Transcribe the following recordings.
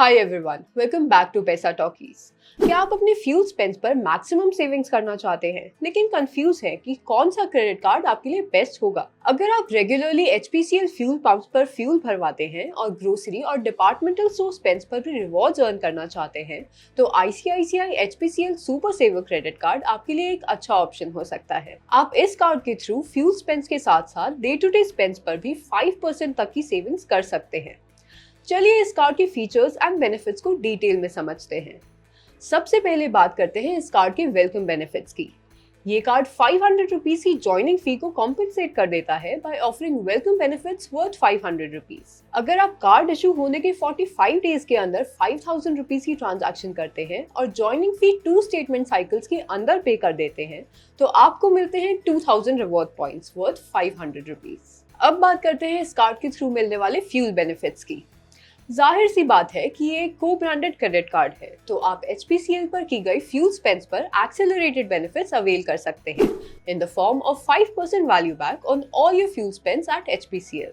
Hi everyone, welcome back to Paisa Talkies. क्या आप अपने फ्यूल स्पेंड पर मैक्सिमम सेविंग्स करना चाहते हैं लेकिन कंफ्यूज हैं कि कौन सा क्रेडिट कार्ड आपके लिए बेस्ट होगा? अगर आप रेगुलरली एचपीसीएल फ्यूल पंप्स पर फ्यूल भरवाते हैं और ग्रोसरी और डिपार्टमेंटल स्टोर स्पेंड्स पर भी रिवॉर्ड्स अर्न करना चाहते हैं तो ICICI HPCL super saver credit card आपके लिए एक अच्छा ऑप्शन हो सकता है। आप इस कार्ड के थ्रू फ्यूल स्पेंड्स के साथ साथ डे टू डे स्पेंड्स पर भी 5% तक की सेविंग्स कर सकते हैं। चलिए इस कार्ड के फीचर्स एंड बेनिफिट्स को डिटेल में समझते हैं। सबसे पहले बात करते हैं इस कार्ड के वेलकम बेनिफिट्स की। ये कार्ड 500 रुपीज की ज्वाइनिंग फी को कॉम्पेंसेट कर देता है by offering welcome benefits worth 500 rupees. अगर आप कार्ड इशू होने के 45 डेज के अंदर 5000 रुपीज की ट्रांजैक्शन करते हैं और ज्वाइनिंग फी 2 स्टेटमेंट साइकिल्स के अंदर पे कर देते हैं तो आपको मिलते हैं 2000 रिवॉर्ड पॉइंट्स वर्थ 500 रुपीज। अब बात करते हैं इस कार्ड के थ्रू मिलने वाले फ्यूल बेनिफिट्स की। जाहिर सी बात है कि ये को ब्रांडेड क्रेडिट कार्ड है तो आप एचपीसीएल पर की गई फ्यूल स्पेंड्स पर एक्सेलरेटेड बेनिफिट्स अवेल कर सकते हैं in the form of 5% value back on all your fuel spends at HPCL.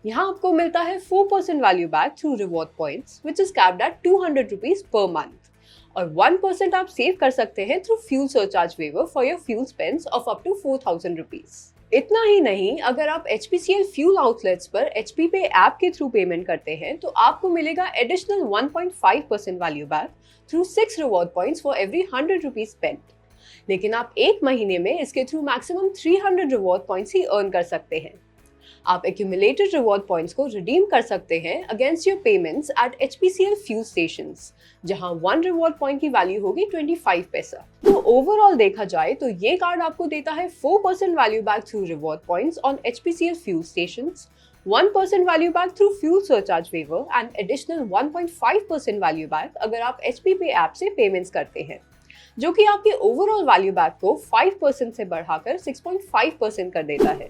यहाँ आपको मिलता है 4% value back through reward points which is capped at 200 rupees per month और 1% आप सेव कर सकते हैं through fuel surcharge waiver for your fuel spends of up to 4000 rupees. इतना ही नहीं, अगर आप HPCL फ्यूल आउटलेट्स पर HP पे ऐप के थ्रू पेमेंट करते हैं तो आपको मिलेगा additional 1.5% value back through 6 reward points for every 100 rupees spent. लेकिन आप एक महीने में इसके थ्रू मैक्सिमम 300 रिवॉर्ड पॉइंट्स ही अर्न कर सकते हैं। आप एक्यूमुलेटेड रिवॉर्ड पॉइंट्स को रिडीम कर सकते हैं against your payments at HPCL fuel stations, जहां 1 रिवॉर्ड पॉइंट की वैल्यू होगी 25 पैसा। तो ओवरऑल देखा जाए तो ये कार्ड आपको देता है 4% value back through reward points on HPCL fuel stations, 1% value back through fuel surcharge waiver and additional 1.5% value back अगर आप HP पे ऐप से पेमेंट्स करते हैं, जो कि आपके ओवरऑल वैल्यू बैक को 5% से बढ़ाकर 6.5% कर देता है।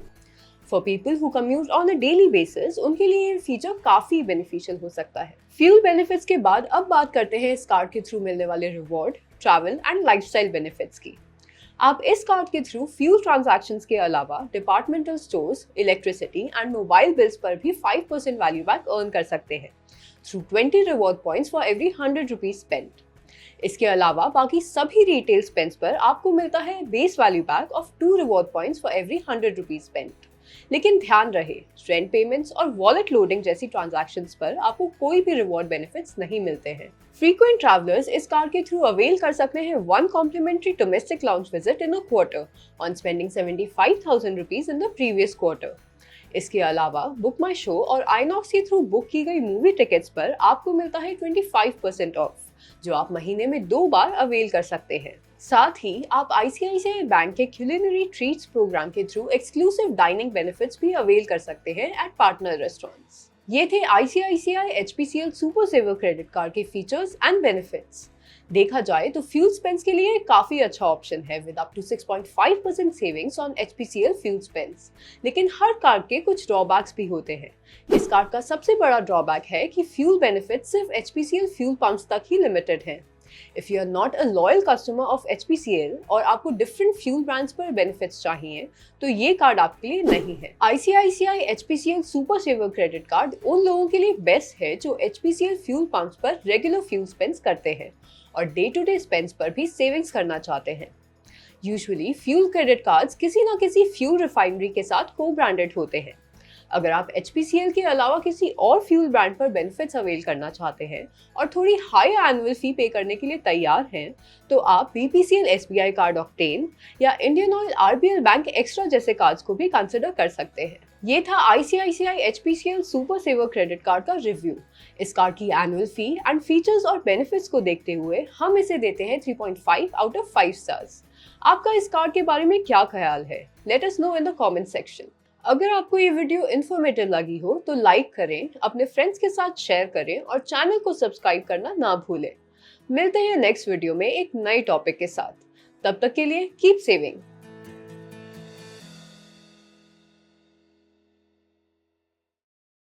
For people who commute on a daily basis, उनके लिए ये फीचर काफी बेनिफिशियल हो सकता है। फ्यूल बेनिफिट्स के बाद अब बात करते हैं इस कार्ड के थ्रू मिलने वाले reward, travel and lifestyle benefits की। आप इस कार्ड के थ्रू फ्यूल ट्रांजैक्शंस के अलावा departmental stores, electricity and mobile bills पर भी 5% वैल्यू बैक अर्न कर सकते हैं through 20 reward points for every 100 rupees spent. इसके अलावा बाकी सभी रिटेल स्पेंड्स पर आपको मिलता है base value back of 2 reward points for every 100 rupees spent. लेकिन ध्यान रहे, रेंट पेमेंट्स और वॉलेट लोडिंग जैसी ट्रांजैक्शंस पर आपको कोई भी रिवॉर्ड बेनिफिट्स नहीं मिलते हैं। फ्रीक्वेंट ट्रैवलर्स इस कार्ड के थ्रू अवेल कर सकते हैं 1 complimentary domestic lounge visit in a quarter on spending 75,000 rupees in the previous quarter. इसके अलावा बुक माई शो और आईनॉक्स के थ्रू बुक की गई मूवी टिकट्स पर आपको मिलता है 25% ऑफ, जो आप महीने में 2 बार अवेल कर सकते हैं। साथ ही आप आईसीआईसीआई बैंक के क्यूलिनरी ट्रीट्स प्रोग्राम के थ्रू एक्सक्लूसिव डाइनिंग बेनिफिट्स भी अवेल कर सकते हैं एट पार्टनर रेस्टोरेंट्स। ये थे ICICI HPCL super saver credit card के फीचर्स एंड बेनिफिट्स। देखा जाए तो फ्यूल स्पेंड्स के लिए काफी अच्छा ऑप्शन है with up to 6.5% savings on HPCL fuel spends. लेकिन हर कार्ड के कुछ ड्रॉबैक्स भी होते हैं। इस कार्ड का सबसे बड़ा ड्रॉबैक है कि फ्यूल बेनिफिट सिर्फ HPCL फ्यूल पंप्स तक ही लिमिटेड है। If you are not a loyal customer of HPCL और आपको डिफरेंट फ्यूल ब्रांड्स पर बेनिफिट्स चाहिए तो ये कार्ड आपके लिए नहीं है। ICICI HPCL super saver credit card उन लोगों के लिए बेस्ट है जो HPCL फ्यूल पंप्स पर रेगुलर फ्यूल स्पेंड्स करते हैं और डे टू डे स्पेंड्स पर भी सेविंग्स करना चाहते हैं। यूजुअली फ्यूल क्रेडिट कार्ड्स किसी न किसी फ्यूल रिफाइनरी के साथ को ब्रांडेड होते हैं। अगर आप HPCL के अलावा किसी और फ्यूल ब्रांड पर बेनिफिट्स अवेल करना चाहते हैं और थोड़ी हाई एनुअल फी पे करने के लिए तैयार हैं तो आप BPCL SBI कार्ड ऑक्टेन या Indian oil RBL bank extra जैसे कार्ड्स को भी कंसिडर कर सकते हैं। ये था ICICI HPCL super saver credit card का रिव्यू। इस कार्ड की एनुअल फी एंड फीचर्स और बेनिफिट्स को देखते हुए हम इसे देते हैं 3.5 आउट ऑफ 5 स्टार्स। आपका इस कार्ड के बारे में क्या ख्याल है? Let us know in the comment section. अगर आपको ये वीडियो इन्फॉर्मेटिव लगी हो तो लाइक करें, अपने फ्रेंड्स के साथ शेयर करें और चैनल को सब्सक्राइब करना ना भूलें। मिलते हैं नेक्स्ट वीडियो में एक नए टॉपिक के साथ। तब तक के लिए कीप सेविंग।